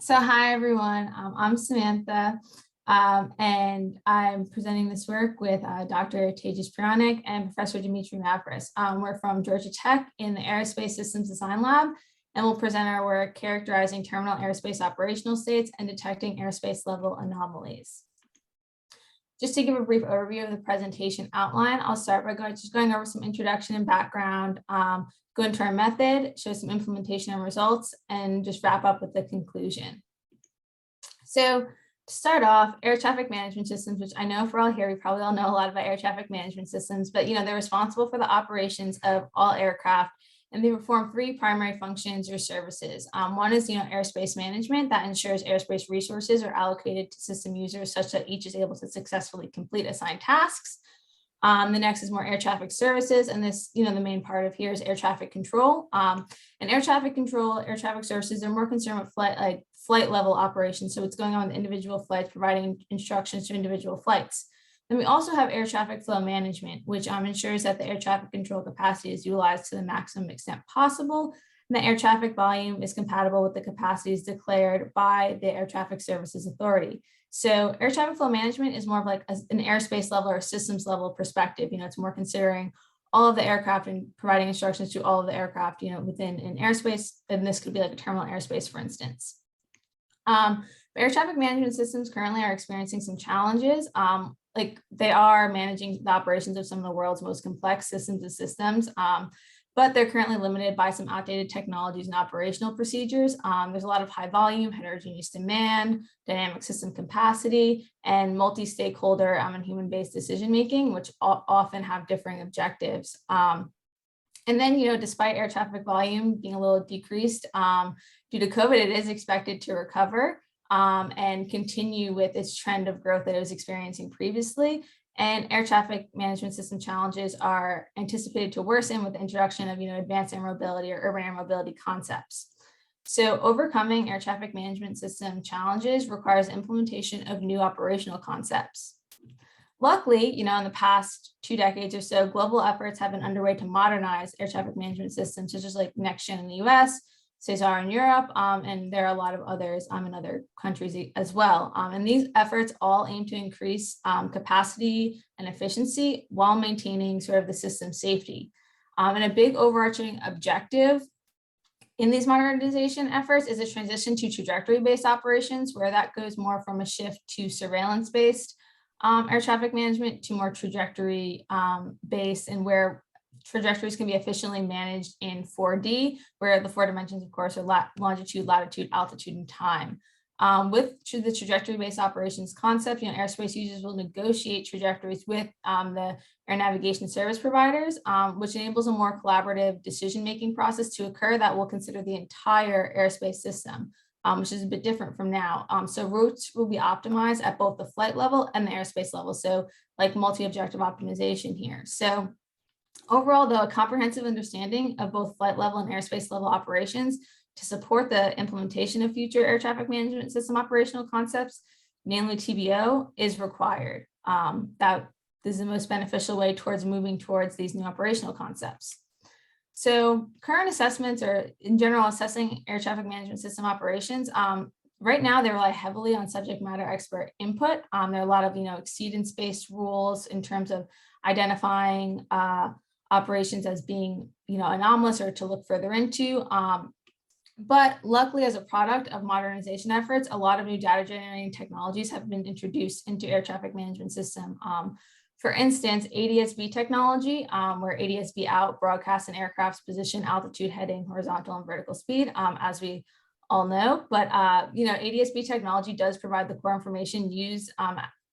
So hi everyone, I'm Samantha, and I'm presenting this work with Dr. Tejas Puranik and Professor Dimitri Mavris. We're from Georgia Tech in the Aerospace Systems Design Lab, and we'll present our work characterizing terminal aerospace operational states and detecting airspace level anomalies. Just to give a brief overview of the presentation outline, I'll start by going over some introduction and background, go into our method, show some implementation and results, and just wrap up with the conclusion. So to start off, air traffic management systems, which I know for all here, we probably all know a lot about air traffic management systems, but they're responsible for the operations of all aircraft, and they perform three primary functions or services. One is airspace management that ensures airspace resources are allocated to system users such that each is able to successfully complete assigned tasks. The next is more air traffic services, and this, the main part of here is air traffic control. And air traffic control, air traffic services, they're more concerned with flight level operations. So what's going on with individual flights, providing instructions to individual flights. Then we also have air traffic flow management, which ensures that the air traffic control capacity is utilized to the maximum extent possible. And the air traffic volume is compatible with the capacities declared by the Air Traffic Services Authority. So air traffic flow management is more of like an airspace level or systems level perspective. It's more considering all of the aircraft and providing instructions to all of the aircraft, within an airspace. And this could be like a terminal airspace, for instance. Air traffic management systems currently are experiencing some challenges. Like they are managing the operations of some of the world's most complex systems, but they're currently limited by some outdated technologies and operational procedures. There's a lot of high volume, heterogeneous demand, dynamic system capacity, and multi-stakeholder and human-based decision-making, which often have differing objectives. And then, despite air traffic volume being a little decreased due to COVID, it is expected to recover and continue with its trend of growth that it was experiencing previously. And air traffic management system challenges are anticipated to worsen with the introduction of, advanced air mobility or urban air mobility concepts. So overcoming air traffic management system challenges requires implementation of new operational concepts. Luckily, in the past 2 decades or so, global efforts have been underway to modernize air traffic management systems, such as like NextGen in the US, Cesar in Europe, and there are a lot of others in other countries as well. And these efforts all aim to increase capacity and efficiency while maintaining sort of the system safety. And a big overarching objective in these modernization efforts is a transition to trajectory-based operations, where that goes more from a shift to surveillance-based air traffic management to more trajectory based, and where trajectories can be efficiently managed in 4D, where the 4 dimensions, of course, are longitude, latitude, altitude, and time. With the trajectory-based operations concept, airspace users will negotiate trajectories with the air navigation service providers, which enables a more collaborative decision-making process to occur that will consider the entire airspace system, which is a bit different from now. So routes will be optimized at both the flight level and the airspace level. So like multi-objective optimization here. So overall, though, a comprehensive understanding of both flight level and airspace level operations to support the implementation of future air traffic management system operational concepts, namely TBO, is required. That is the most beneficial way towards moving towards these new operational concepts. So current assessments, or in general assessing air traffic management system operations, right now they rely heavily on subject matter expert input. There are a lot of exceedance-based rules in terms of identifying operations as being anomalous or to look further into. But luckily, as a product of modernization efforts, a lot of new data generating technologies have been introduced into air traffic management system. For instance, ADS-B technology, where ADS-B out broadcasts an aircraft's position, altitude, heading, horizontal, and vertical speed, as we all know. But ADS-B technology does provide the core information used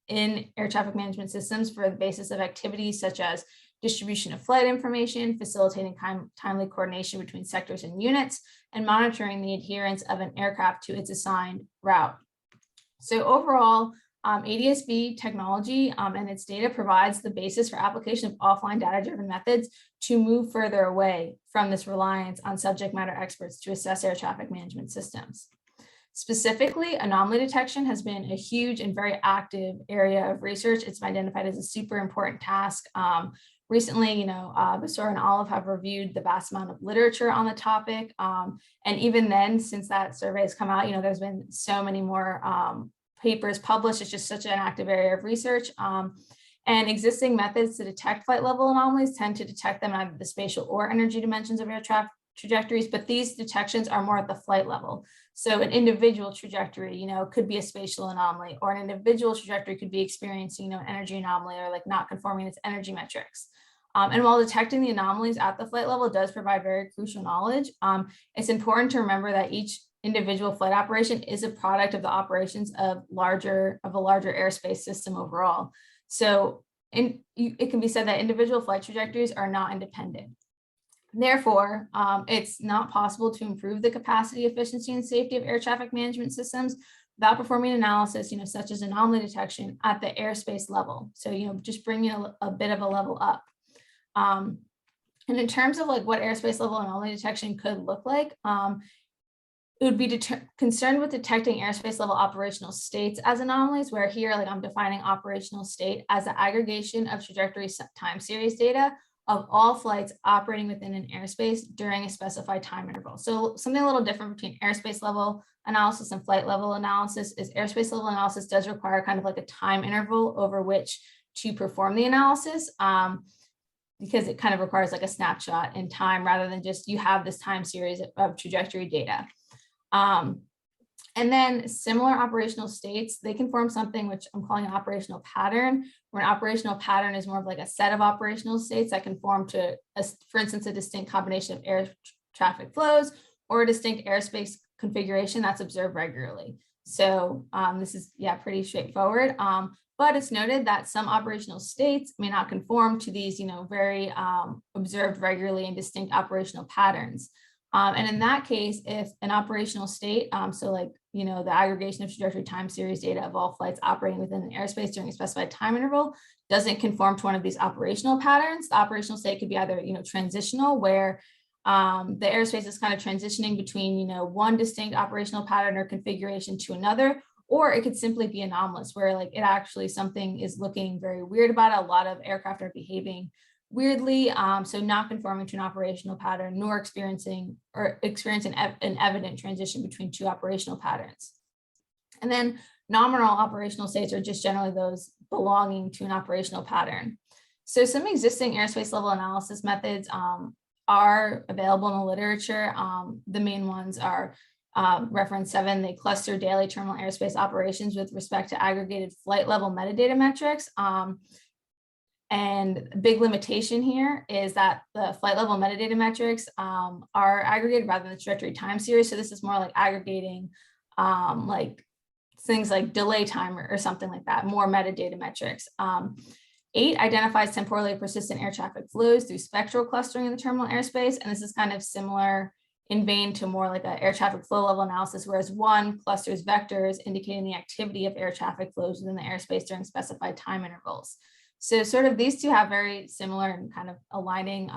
in air traffic management systems for the basis of activities such as distribution of flight information, facilitating timely coordination between sectors and units, and monitoring the adherence of an aircraft to its assigned route. So overall, ADS-B technology and its data provides the basis for application of offline data-driven methods to move further away from this reliance on subject matter experts to assess air traffic management systems. Specifically, anomaly detection has been a huge and very active area of research. It's been identified as a super important task recently, Basor and Olive have reviewed the vast amount of literature on the topic. And even then, since that survey has come out, there's been so many more papers published. It's just such an active area of research. And existing methods to detect flight level anomalies tend to detect them at either the spatial or energy dimensions of air traffic trajectories, but these detections are more at the flight level. So an individual trajectory, could be a spatial anomaly, or an individual trajectory could be experiencing, an energy anomaly, or like not conforming its energy metrics. And while detecting the anomalies at the flight level does provide very crucial knowledge, it's important to remember that each individual flight operation is a product of the operations of a larger airspace system overall. So it can be said that individual flight trajectories are not independent. Therefore, it's not possible to improve the capacity, efficiency, and safety of air traffic management systems without performing analysis, such as anomaly detection at the airspace level. So, just bringing a bit of a level up. And in terms of like what airspace level anomaly detection could look like, it would be concerned with detecting airspace level operational states as anomalies, where here, like I'm defining operational state as the aggregation of trajectory time series data of all flights operating within an airspace during a specified time interval. So something a little different between airspace level analysis and flight level analysis is airspace level analysis does require kind of like a time interval over which to perform the analysis, because it kind of requires like a snapshot in time rather than just you have this time series of trajectory data. And then similar operational states, they can form something which I'm calling an operational pattern, where an operational pattern is more of like a set of operational states that can form to, for instance, a distinct combination of air traffic flows or a distinct airspace configuration that's observed regularly. So this is, pretty straightforward. But it's noted that some operational states may not conform to these, very observed regularly and distinct operational patterns. And in that case, if an operational state, so like, the aggregation of trajectory time series data of all flights operating within an airspace during a specified time interval doesn't conform to one of these operational patterns, the operational state could be either, transitional, where the airspace is kind of transitioning between, one distinct operational pattern or configuration to another, or it could simply be anomalous, where like it actually something is looking very weird about it. A lot of aircraft are behaving weirdly, so not conforming to an operational pattern, nor experiencing an evident transition between two operational patterns. And then nominal operational states are just generally those belonging to an operational pattern. So some existing airspace level analysis methods are available in the literature. The main ones are reference 7, they cluster daily terminal airspace operations with respect to aggregated flight level metadata metrics. And a big limitation here is that the flight level metadata metrics are aggregated rather than the trajectory time series. So this is more like aggregating like things like delay time or something like that, more metadata metrics. 8 identifies temporally persistent air traffic flows through spectral clustering in the terminal airspace. And this is kind of similar in vein to more like an air traffic flow level analysis, whereas 1 clusters vectors indicating the activity of air traffic flows within the airspace during specified time intervals. So sort of these two have very similar and kind of aligning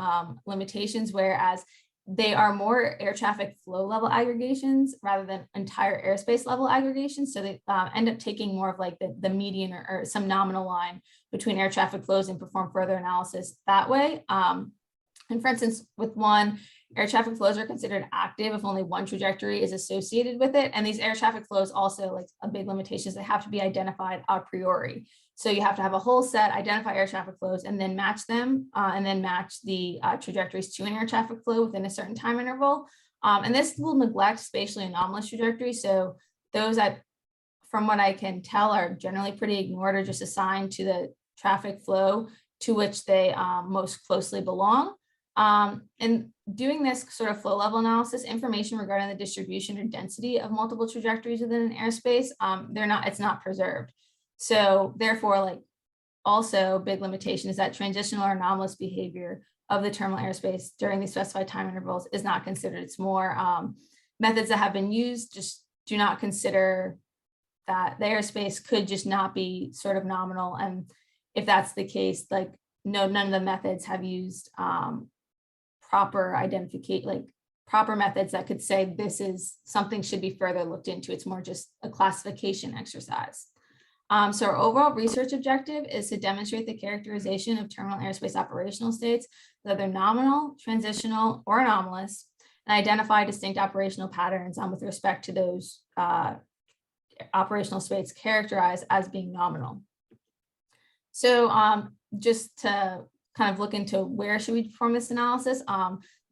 limitations, whereas they are more air traffic flow level aggregations rather than entire airspace level aggregations. So they end up taking more of like the median or some nominal line between air traffic flows and perform further analysis that way. And for instance, with 1, air traffic flows are considered active if only 1 trajectory is associated with it. And these air traffic flows also, like a big limitation is they have to be identified a priori. So you have to have a whole set, identify air traffic flows, and then match them, and then match the trajectories to an air traffic flow within a certain time interval. And this will neglect spatially anomalous trajectories. So those that, from what I can tell, are generally pretty ignored or just assigned to the traffic flow to which they most closely belong. And doing this sort of flow level analysis, information regarding the distribution or density of multiple trajectories within an airspace, it's not preserved. So therefore, like also big limitation is that transitional or anomalous behavior of the terminal airspace during these specified time intervals is not considered. It's more methods that have been used just do not consider that the airspace could just not be sort of nominal. And if that's the case, like none of the methods have used proper methods that could say this is something should be further looked into. It's more just a classification exercise. So our overall research objective is to demonstrate the characterization of terminal airspace operational states, whether nominal, transitional, or anomalous, and identify distinct operational patterns with respect to those operational states characterized as being nominal. So just to kind of look into where should we perform this analysis,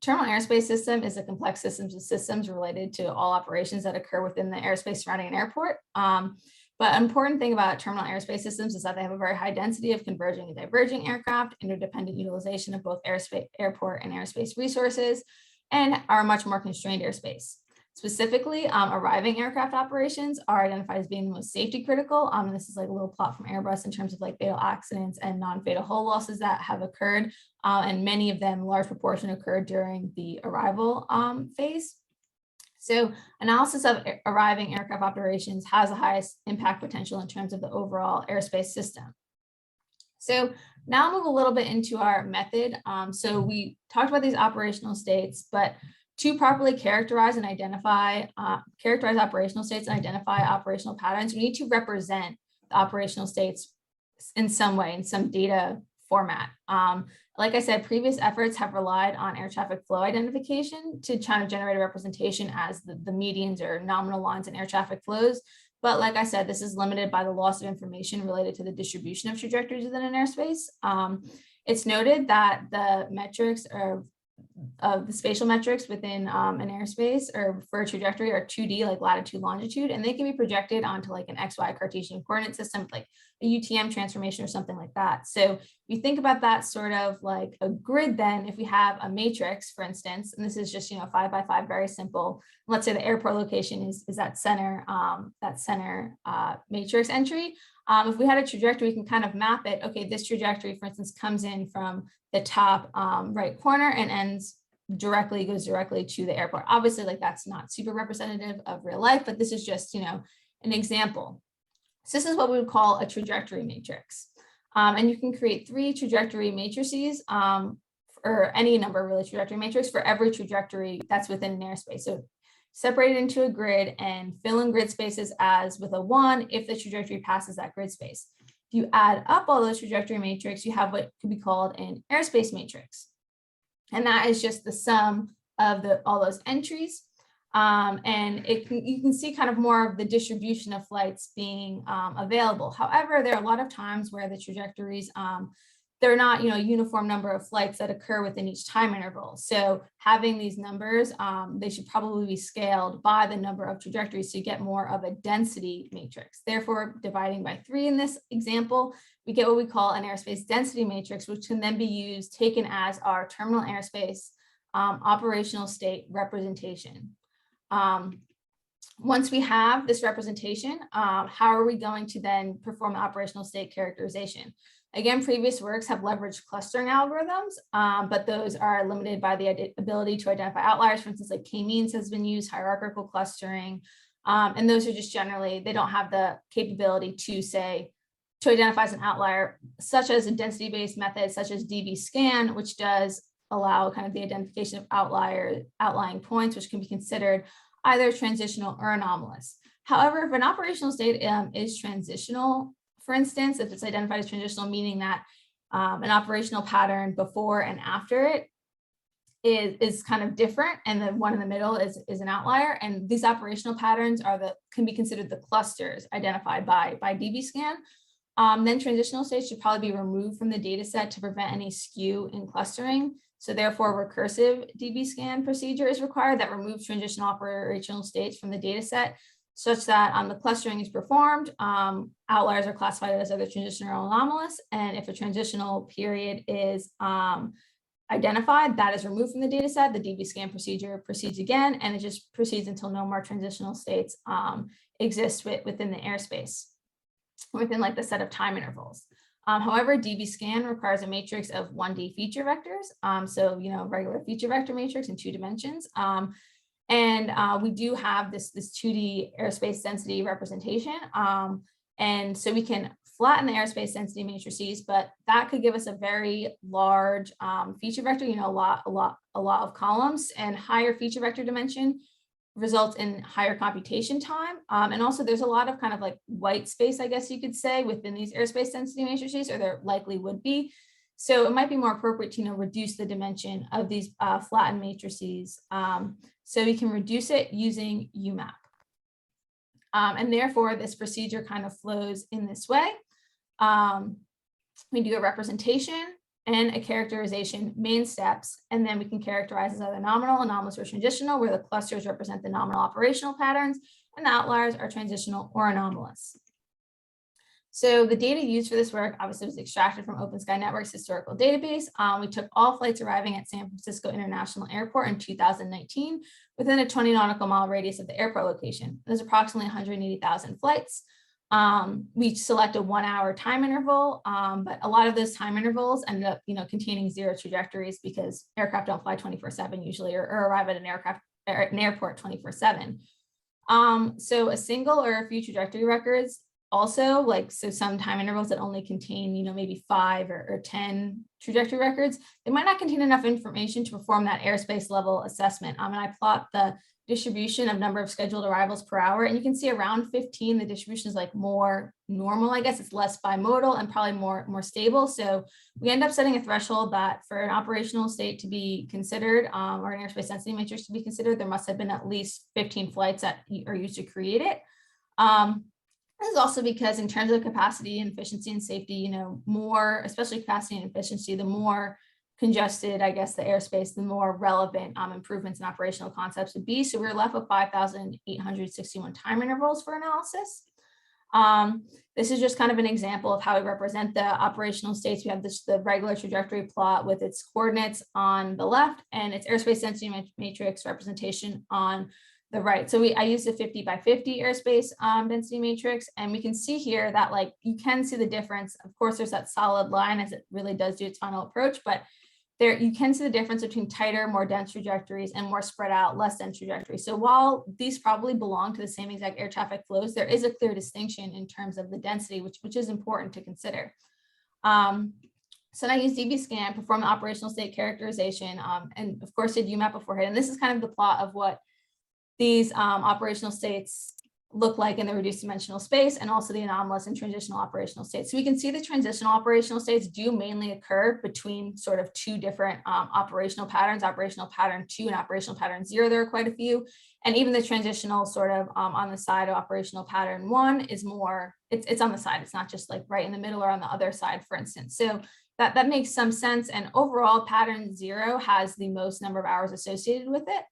terminal airspace system is a complex systems of systems related to all operations that occur within the airspace surrounding an airport. But an important thing about terminal airspace systems is that they have a very high density of converging and diverging aircraft, interdependent utilization of both airport and airspace resources, and are much more constrained airspace. Specifically, arriving aircraft operations are identified as being the most safety critical. And this is like a little plot from Airbus in terms of like fatal accidents and non-fatal hull losses that have occurred. And many of them, large proportion, occurred during the arrival phase. So analysis of arriving aircraft operations has the highest impact potential in terms of the overall airspace system. So now I'll move a little bit into our method. So we talked about these operational states, but to properly characterize and identify, characterize operational states and identify operational patterns, we need to represent the operational states in some way, in some data format. Like I said, previous efforts have relied on air traffic flow identification to try to generate a representation as the medians or nominal lines in air traffic flows. But like I said, this is limited by the loss of information related to the distribution of trajectories within an airspace. It's noted that the metrics of the spatial metrics within an airspace or for a trajectory are 2D, like latitude, longitude, and they can be projected onto like an XY Cartesian coordinate system, like a UTM transformation or something like that. So if you think about that sort of like a grid, then if we have a matrix, for instance, and this is just, 5 by 5, very simple. Let's say the airport location is that center matrix entry. If we had a trajectory, we can kind of map it. Okay, this trajectory, for instance, comes in from the top right corner and goes directly to the airport. Obviously, like that's not super representative of real life, but this is just, an example. So this is what we would call a trajectory matrix. And you can create 3 trajectory matrices or any number of really trajectory matrix for every trajectory that's within an airspace. So separate it into a grid and fill in grid spaces as with a 1 if the trajectory passes that grid space. If you add up all those trajectory matrix, you have what could be called an airspace matrix. And that is just the sum of all those entries. And you can see kind of more of the distribution of flights being available. However, there are a lot of times where the trajectories, they're not, a uniform number of flights that occur within each time interval. So having these numbers, they should probably be scaled by the number of trajectories to get more of a density matrix. Therefore, dividing by 3 in this example, we get what we call an airspace density matrix, which can then be taken as our terminal airspace operational state representation. Once we have this representation, how are we going to then perform the operational state characterization? Again, previous works have leveraged clustering algorithms, but those are limited by the ability to identify outliers. For instance, like k-means has been used, hierarchical clustering, and those are just generally, they don't have the capability to identify as an outlier, such as a density-based method, such as dbScan, which does allow kind of the identification of outlying points, which can be considered either transitional or anomalous. However, if an operational state is transitional, for instance, if it's identified as transitional, meaning that an operational pattern before and after it is kind of different, and the one in the middle is an outlier, and these operational patterns can be considered the clusters identified by dbScan, then transitional states should probably be removed from the data set to prevent any skew in clustering. So therefore, recursive dbScan procedure is required that removes transitional operational states from the data set, such that the clustering is performed, outliers are classified as either transitional or anomalous, and if a transitional period is identified, that is removed from the data set, the dbScan procedure proceeds again, and it just proceeds until no more transitional states exist within the airspace, within like the set of time intervals. However, dbScan requires a matrix of 1D feature vectors, so regular feature vector matrix in 2 dimensions. And we do have this 2D airspace density representation. And so we can flatten the airspace density matrices, but that could give us a very large feature vector, a lot of columns, and higher feature vector dimension results in higher computation time. And also there's a lot of kind of like white space, I guess you could say, within these airspace density matrices, or there likely would be. So it might be more appropriate to, reduce the dimension of these flattened matrices. So we can reduce it using UMAP. And therefore this procedure kind of flows in this way. We do a representation and a characterization main steps, and then we can characterize as either nominal, anomalous, or transitional, where the clusters represent the nominal operational patterns and the outliers are transitional or anomalous. So the data used for this work obviously was extracted from OpenSky Network's historical database. We took all flights arriving at San Francisco International Airport in 2019 within a 20 nautical mile radius of the airport location. There's approximately 180,000 flights. We select a 1 hour time interval, but a lot of those time intervals ended up, containing 0 trajectories because aircraft don't fly 24/7 usually, or arrive at an airport 24/7. So a single or a few trajectory records also, so some time intervals that only contain, maybe 5 or 10 trajectory records, they might not contain enough information to perform that airspace level assessment. And I plot the distribution of number of scheduled arrivals per hour, and you can see around 15, the distribution is like more normal, I guess. It's less bimodal and probably more stable. So we end up setting a threshold that for an operational state to be considered, or an airspace density matrix to be considered, there must have been at least 15 flights that are used to create it. This is also because in terms of capacity and efficiency and safety, more, especially capacity and efficiency, the more congested, I guess, the airspace, the more relevant improvements in operational concepts would be. So we're left with 5,861 time intervals for analysis. This is just kind of an example of how we represent the operational states. We have the regular trajectory plot with its coordinates on the left and its airspace density matrix representation on the right. So I used a 50 by 50 airspace density matrix, and we can see here that you can see the difference. Of course, there's that solid line as it really does do its final approach, but there you can see the difference between tighter, more dense trajectories and more spread out, less dense trajectories. So while these probably belong to the same exact air traffic flows, there is a clear distinction in terms of the density, which is important to consider. So I used DB-scan, perform the operational state characterization, and of course did UMAP beforehand. And this is kind of the plot of what these operational states look like in the reduced dimensional space, and also the anomalous and transitional operational states. So we can see the transitional operational states do mainly occur between sort of two different operational patterns, operational pattern 2 and operational pattern 0. There are quite a few. And even the transitional sort of on the side of operational pattern 1 is more, it's on the side. It's not just like right in the middle or on the other side, for instance. So that makes some sense. And overall pattern 0 has the most number of hours associated with it.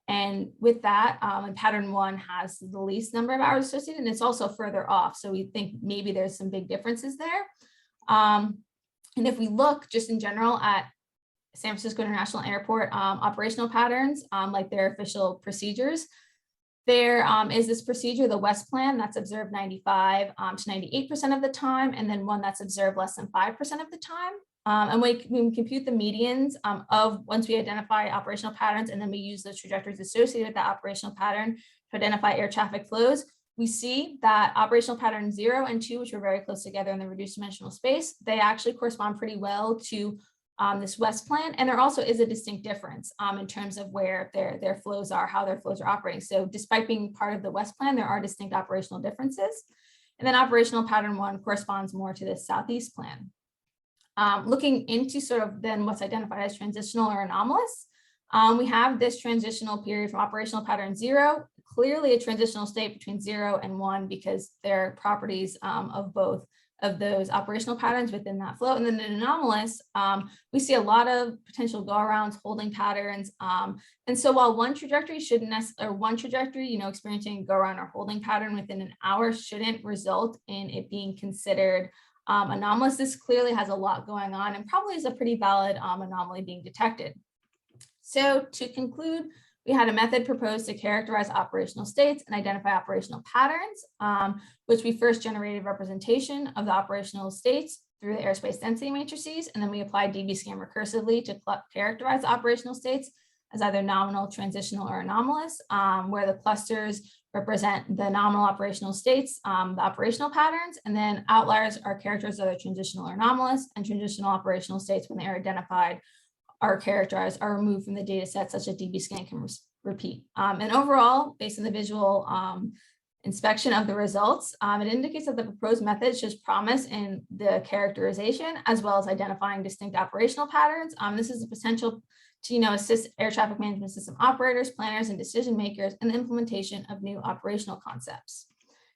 And with that, pattern 1 has the least number of hours associated, and it's also further off. So we think maybe there's some big differences there. And if we look just in general at San Francisco International Airport operational patterns, like their official procedures, there is this procedure, the West plan, that's observed 95 to 98% of the time, and then one that's observed less than 5% of the time. And we compute the medians of once we identify operational patterns, and then we use the trajectories associated with that operational pattern to identify air traffic flows. We see that operational pattern 0 and 2, which were very close together in the reduced dimensional space, they actually correspond pretty well to this West plan. And there also is a distinct difference in terms of where their flows are, how their flows are operating. So despite being part of the West plan, there are distinct operational differences. And then operational pattern 1 corresponds more to this Southeast plan. Looking into sort of then what's identified as transitional or anomalous, we have this transitional period from operational pattern 0, clearly a transitional state between 0 and 1 because there are properties of both of those operational patterns within that flow. And then in anomalous, we see a lot of potential go-arounds, holding patterns. And so while one trajectory shouldn't experiencing a go-around or holding pattern within an hour shouldn't result in it being considered anomalous, this clearly has a lot going on and probably is a pretty valid anomaly being detected. So to conclude, we had a method proposed to characterize operational states and identify operational patterns, which we first generated representation of the operational states through the airspace density matrices, and then we applied DB-scan recursively to characterize the operational states as either nominal, transitional, or anomalous, where the clusters represent the nominal operational states, the operational patterns, and then outliers are characterized as either transitional or anomalous, and transitional operational states, when they are identified, are characterized, are removed from the data set such that DB-scan can repeat. And overall, based on the visual inspection of the results, it indicates that the proposed method shows promise in the characterization as well as identifying distinct operational patterns. This is a potential to assist air traffic management system operators, planners, and decision makers in the implementation of new operational concepts.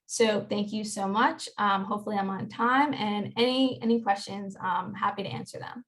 So thank you so much. Hopefully I'm on time, and any questions, I'm happy to answer them.